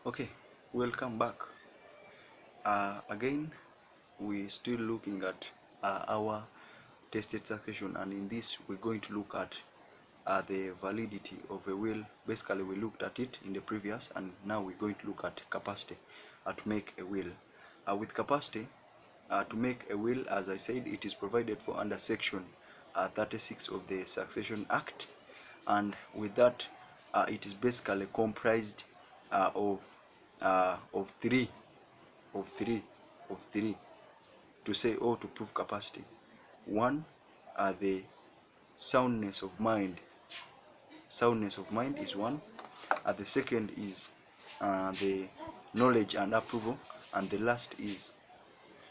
Okay, welcome back. Again, we're still looking at our tested succession, and in this, we're going to look at the validity of a will. Basically, we looked at it in the previous, and now we're going to look at capacity to make a will. With capacity to make a will, as I said, it is provided for under section 36 of the Succession Act, and with that, it is basically comprised of of three of three of three to say or to prove capacity. One, the soundness of mind. Soundness of mind is one. The second is the knowledge and approval, and the last is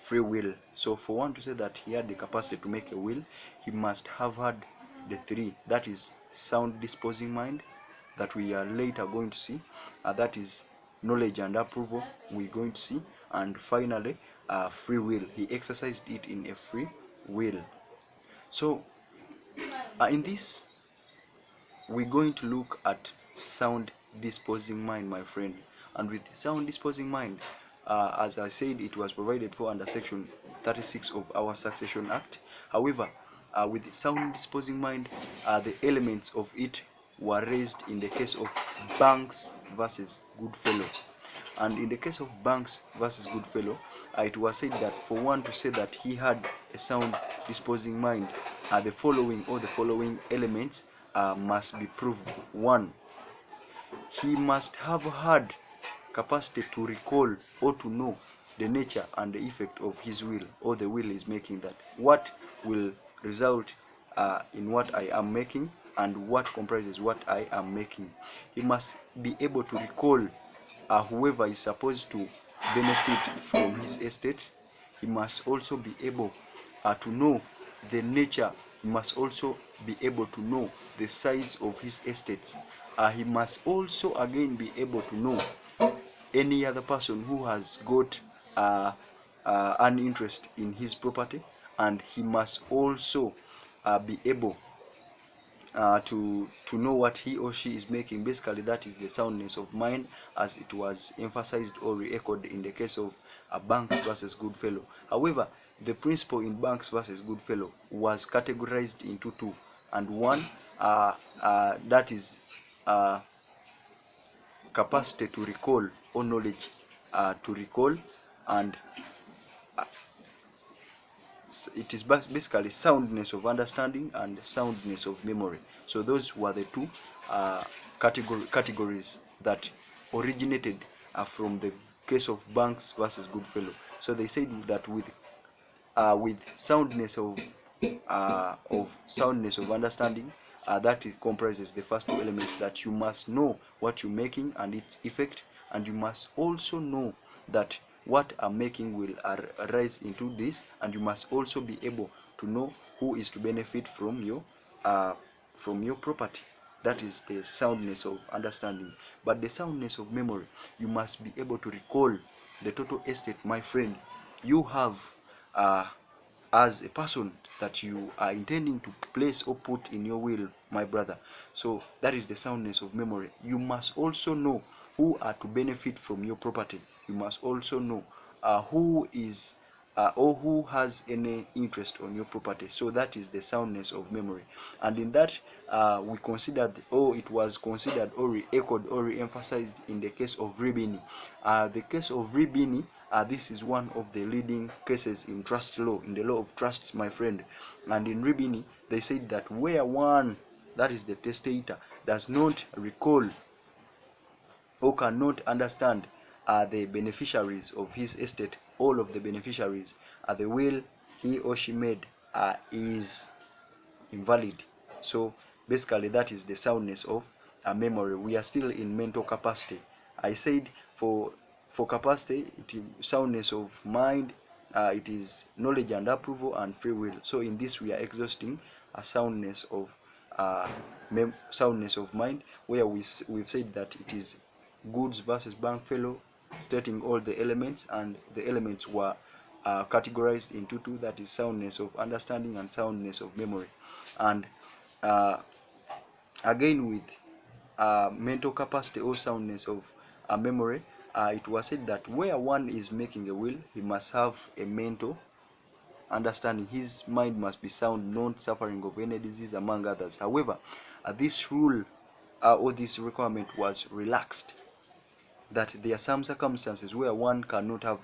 free will. So for one to say that he had the capacity to make a will, he must have had the three. That is sound disposing mind, that we are later going to see. That is knowledge and approval, we're going to see. And finally, free will. He exercised it in a free will. So in this, we're going to look at sound disposing mind, my friend. And with sound disposing mind, as I said, it was provided for under section 36 of our Succession Act. However, with sound disposing mind, the elements of it were raised in the case of Banks versus Goodfellow. And in the case of Banks versus Goodfellow, it was said that for one to say that he had a sound disposing mind, the following elements must be proved. One, he must have had capacity to recall or to know the nature and the effect of his will, or the will is making, that what will result in what I am making, and what comprises what I am making. He must be able to recall whoever is supposed to benefit from his estate. He must also be able to know the nature. He must also be able to know the size of his estates. He must also again be able to know any other person who has got an interest in his property, and he must also be able to know what he or she is making. Basically, that is the soundness of mind, as it was emphasized or re-echoed in the case of Banks versus Goodfellow. However, the principle in Banks versus Goodfellow was categorized into two, and one that is capacity to recall, or knowledge to recall, and it is basically soundness of understanding and soundness of memory. So those were the two categories that originated from the case of Banks versus Goodfellow. So they said that with soundness of understanding, that it comprises the first two elements, that you must know what you're making and its effect, and you must also know that what I'm making will arise into this, and you must also be able to know who is to benefit from your property. That is the soundness of understanding. But the soundness of memory, you must be able to recall the total estate, my friend, you have uh, as a person that you are intending to place or put in your will, my brother. So that is the soundness of memory. You must also know who are to benefit from your property. You must also know who is or who has any interest on your property. So that is the soundness of memory. And in that, we considered, or it was considered, or re-echoed, or re-emphasized in the case of Ribini. The case of Ribini, this is one of the leading cases in trust law, in the law of trusts, my friend. And in Ribini, they said that where one, that is the testator, does not recall or cannot understand the beneficiaries of his estate, all of the beneficiaries, the will he or she made is invalid. So basically, that is the soundness of memory. We are still in mental capacity. I said for capacity, it is soundness of mind, it is knowledge and approval, and free will. So in this, we are exhausting a soundness of mind, where we've said that it is Goods versus Bankfellow, stating all the elements, and the elements were categorized into two, that is soundness of understanding and soundness of memory. And again, with mental capacity or soundness of memory, it was said that where one is making a will, he must have a mental understanding. His mind must be sound, not suffering of any disease, among others. However, this rule or this requirement was relaxed, that there are some circumstances where one cannot have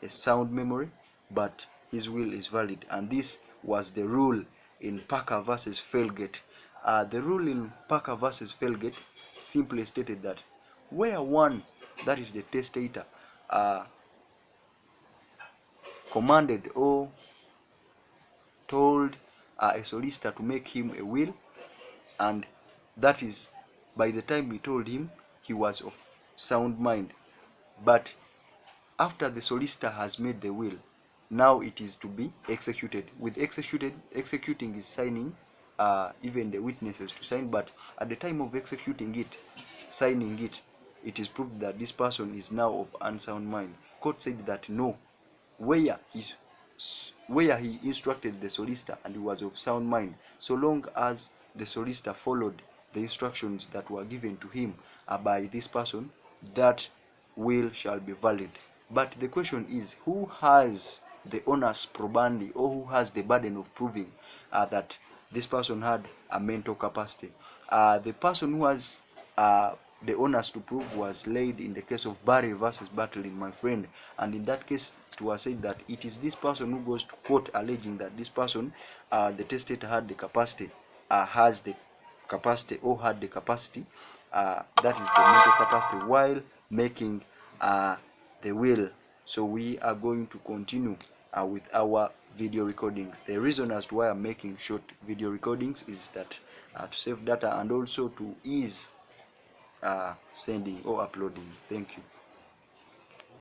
a sound memory, but his will is valid. And this was the rule in Parker versus Felgate. The rule in Parker versus Felgate simply stated that where one, that is the testator, commanded or told a solicitor to make him a will, and that is, by the time he told him, he was of sound mind. But after the solicitor has made the will, now it is to be executed. With executing is signing, even the witnesses to sign. But at the time of executing it, signing it, it is proved that this person is now of unsound mind. Court said that no, where he instructed the solicitor and he was of sound mind, so long as the solicitor followed the instructions that were given to him by this person, that will shall be valid. But the question is, who has the onus probandi, or who has the burden of proving that this person had a mental capacity? The person who has the onus to prove was laid in the case of Barry versus Battling, my friend. And in that case, it was said that it is this person who goes to court alleging that this person, the testator, had the capacity, has the capacity, or had the capacity, that is the mental capacity, while making the will. So we are going to continue with our video recordings. The reason as to why I'm making short video recordings is that to save data and also to ease sending or uploading. Thank you.